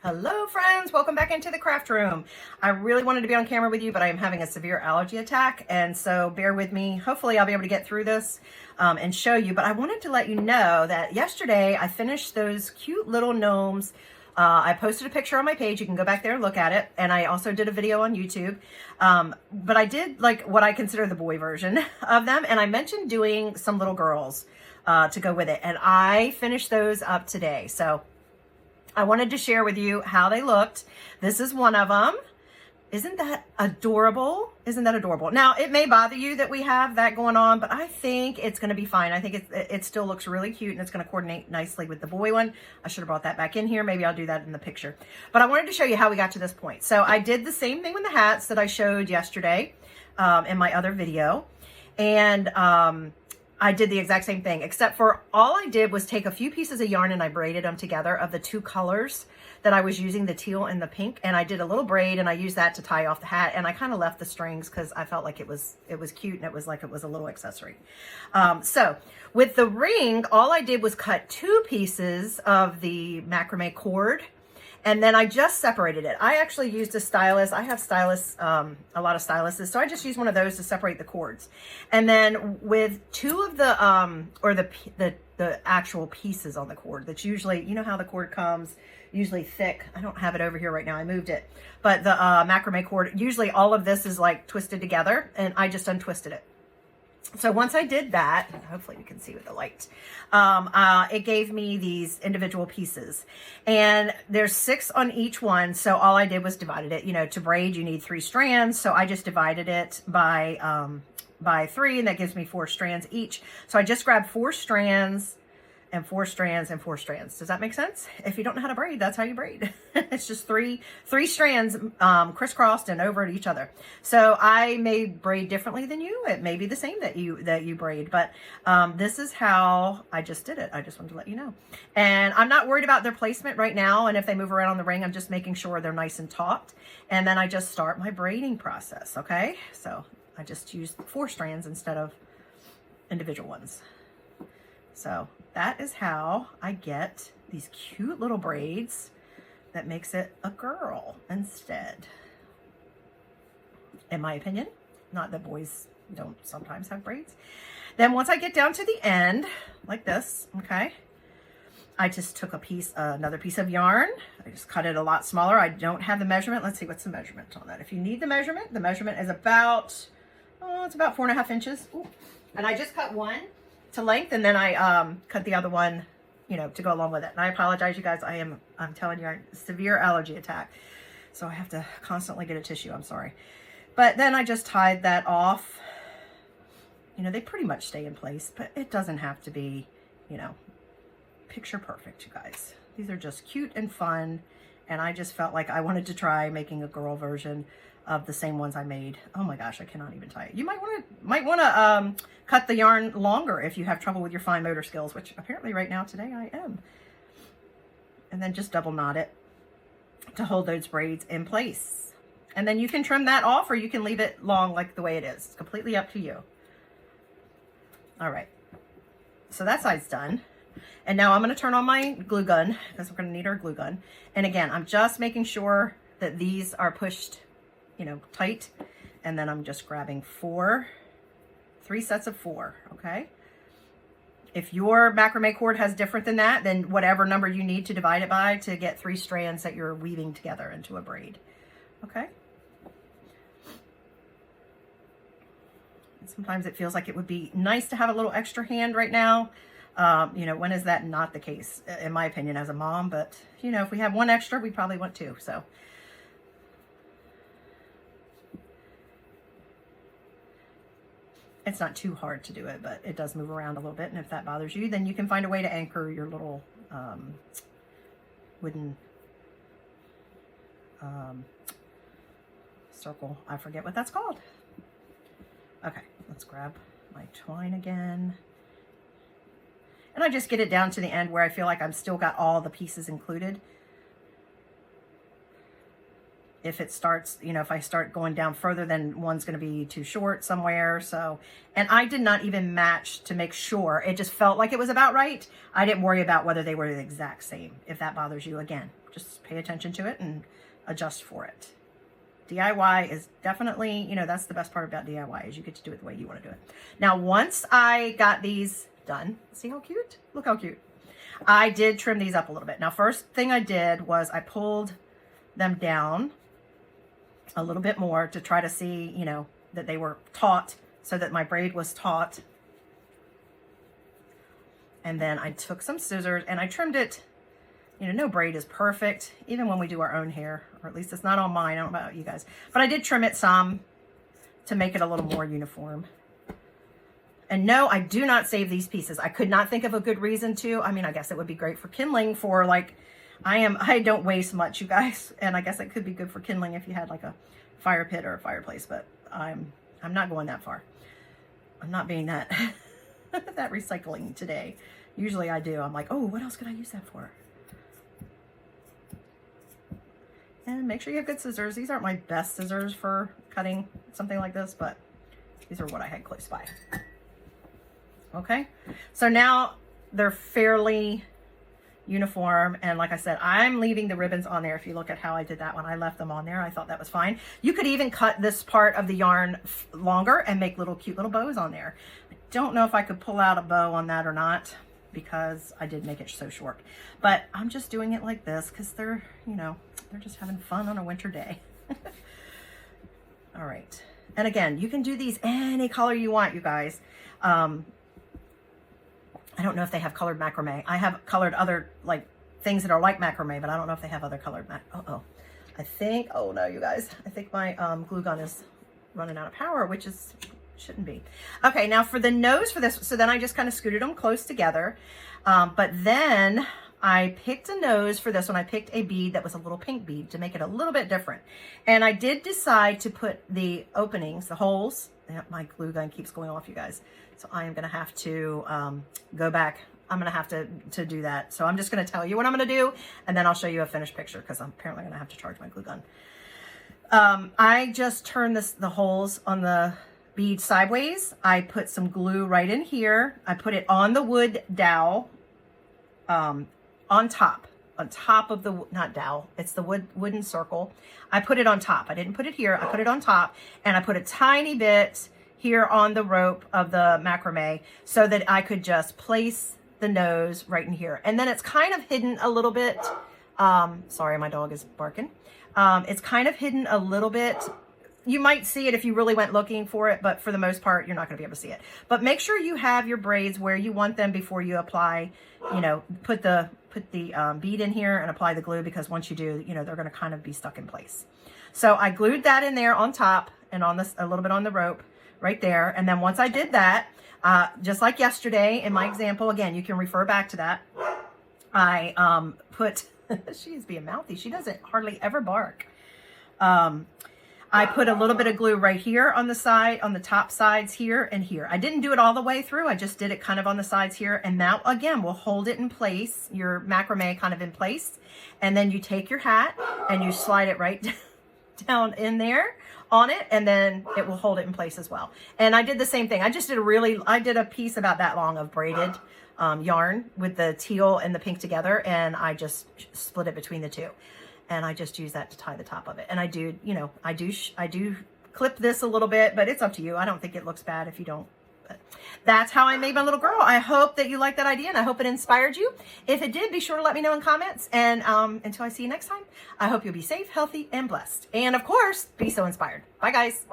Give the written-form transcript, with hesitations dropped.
Hello friends, welcome back into the craft room. I really wanted to be on camera with you, but I am having a severe allergy attack, and so bear with me. Hopefully I'll be able to get through this and show you, but I wanted to let you know that yesterday I finished those cute little gnomes. I posted a picture on my page. You can go back there and look at it, and I also did a video on YouTube, but I did like what I consider the boy version of them, and I mentioned doing some little girls to go with it, and I finished those up today. So I wanted to share with you how they looked. This is one of them. Isn't that adorable? Isn't that adorable? Now, it may bother you that we have that going on, but I think it's going to be fine. I think it still looks really cute, and it's going to coordinate nicely with the boy one. I should have brought that back in here. Maybe I'll do that in the picture. But I wanted to show you how we got to this point. So I did the same thing with the hats that I showed yesterday in my other video. And I did the exact same thing, except for all I did was take a few pieces of yarn and I braided them together of the two colors that I was using, the teal and the pink. And I did a little braid and I used that to tie off the hat. And I kind of left the strings because I felt like it was cute, and it was like it was a little accessory. So with the ring, all I did was cut two pieces of the macrame cord, and then I just separated it. I actually used a stylus. I have stylists, a lot of styluses. So I just used one of those to separate the cords. And then with two of the, or the actual pieces on the cord, that's usually, you know how the cord comes, usually thick. I don't have it over here right now. I moved it. But the macrame cord, usually all of this is like twisted together, and I just untwisted it. So once I did that, hopefully you can see with the light, it gave me these individual pieces, and there's 6 on each one. So all I did was divided it. You know, to braid, you need 3 strands. So I just divided it by 3, and that gives me 4 strands each. So I just grabbed 4 strands and 4 strands and 4 strands. Does that make sense? If you don't know how to braid, that's how you braid. It's just three strands crisscrossed and over at each other. So I may braid differently than you. It may be the same that you braid, but this is how I just did it. I just wanted to let you know. And I'm not worried about their placement right now. And if they move around on the ring, I'm just making sure they're nice and taut. And then I just start my braiding process. Okay. So I just used 4 strands instead of individual ones. So that is how I get these cute little braids that makes it a girl instead. In my opinion, not that boys don't sometimes have braids. Then once I get down to the end, like this, okay, I just took another piece of yarn. I just cut it a lot smaller. I don't have the measurement. Let's see, what's the measurement on that? If you need the measurement is about, it's about 4.5 inches. Ooh. And I just cut one to length, and then I cut the other one, you know, to go along with it. And I apologize, you guys. I'm telling you, I have a severe allergy attack, so I have to constantly get a tissue. I'm sorry. But then I just tied that off. You know, they pretty much stay in place, but it doesn't have to be, you know, picture perfect, you guys. These are just cute and fun, and I just felt like I wanted to try making a girl version of the same ones I made. Oh my gosh, I cannot even tie it. You might want to cut the yarn longer if you have trouble with your fine motor skills, which apparently right now today I am. And then just double knot it to hold those braids in place. And then you can trim that off, or you can leave it long like the way it is. It's completely up to you. All right, so that side's done. And now I'm going to turn on my glue gun, because we're going to need our glue gun. And again, I'm just making sure that these are pushed, you know, tight. And then I'm just grabbing 3 sets of 4, okay? If your macrame cord has different than that, then whatever number you need to divide it by to get 3 strands that you're weaving together into a braid, okay? And sometimes it feels like it would be nice to have a little extra hand right now. You know, when is that not the case, in my opinion, as a mom? But, you know, if we have 1 extra, we probably want 2, so. It's not too hard to do it, but it does move around a little bit. And if that bothers you, then you can find a way to anchor your little wooden circle. I forget what that's called. Okay, let's grab my twine again. And I just get it down to the end where I feel like I'm still got all the pieces included. if it starts, you know, if I start going down further, then one's going to be too short somewhere. So, and I did not even match to make sure. It just felt like it was about right. I didn't worry about whether they were the exact same. If that bothers you, again, just pay attention to it and adjust for it. DIY is definitely, you know, that's the best part about DIY is you get to do it the way you want to do it. Now, once I got these done, see how cute? Look how cute. I did trim these up a little bit. Now, first thing I did was I pulled them down a little bit more to try to see, you know, that they were taut so that my braid was taut. And then I took some scissors and I trimmed it. You know, no braid is perfect, even when we do our own hair, or at least it's not on mine. I don't know about you guys, but I did trim it some to make it a little more uniform. And no, I do not save these pieces. I could not think of a good reason to. I mean, I guess it would be great for kindling for like, I don't waste much, you guys. And I guess it could be good for kindling if you had like a fire pit or a fireplace, but I'm not going that far. I'm not being that, that recycling today. Usually I do. I'm like, oh, what else could I use that for? And make sure you have good scissors. These aren't my best scissors for cutting something like this, but these are what I had close by. Okay, so now they're fairly uniform, and like I said, I'm leaving the ribbons on there. If you look at how I did that one, I left them on there. I thought that was fine. You could even cut this part of the yarn longer and make little cute little bows on there. I don't know if I could pull out a bow on that or not, because I did make it so short, but I'm just doing it like this because they're, you know, they're just having fun on a winter day. All right, and again, you can do these any color you want, you guys. I don't know if they have colored macrame. I have colored other like things that are like macrame, but I don't know if they have other colored I think, oh no, you guys, I think my glue gun is running out of power, which is, shouldn't be. Okay, now for the nose for this, so then I just kind of scooted them close together. But then I picked a nose for this one. I picked a bead that was a little pink bead to make it a little bit different. And I did decide to put the openings, the holes, my glue gun keeps going off, you guys. So I am going to have to go back. I'm going to have to do that. So I'm just going to tell you what I'm going to do, and then I'll show you a finished picture because I'm apparently going to have to charge my glue gun. I just turned the holes on the bead sideways. I put some glue right in here. I put it on the wood dowel, on top of the, not dowel, it's the wooden circle. I put it on top. I didn't put it here. I put it on top, and I put a tiny bit here on the rope of the macrame so that I could just place the nose right in here. And then it's kind of hidden a little bit. Sorry, my dog is barking. It's kind of hidden a little bit. You might see it if you really went looking for it, but for the most part, you're not going to be able to see it. But make sure you have your braids where you want them before you apply, you know, put the bead in here and apply the glue, because once you do, you know, they're going to kind of be stuck in place. So I glued that in there on top and on this, a little bit on the rope right there. And then once I did that, just like yesterday in my example, again, you can refer back to that. I put, she's being mouthy. She doesn't hardly ever bark. I put a little bit of glue right here on the side, on the top sides here and here. I didn't do it all the way through. I just did it kind of on the sides here. And that, again, will hold it in place, your macrame kind of in place. And then you take your hat and you slide it right down in there on it, and then it will hold it in place as well. And I did the same thing. I just did I did a piece about that long of braided yarn with the teal and the pink together, and I just split it between the two. And I just use that to tie the top of it. And I do, you know, I do clip this a little bit, but it's up to you. I don't think it looks bad if you don't. But that's how I made my little girl. I hope that you liked that idea, and I hope it inspired you. If it did, be sure to let me know in comments. And until I see you next time, I hope you'll be safe, healthy, and blessed. And of course, be so inspired. Bye, guys.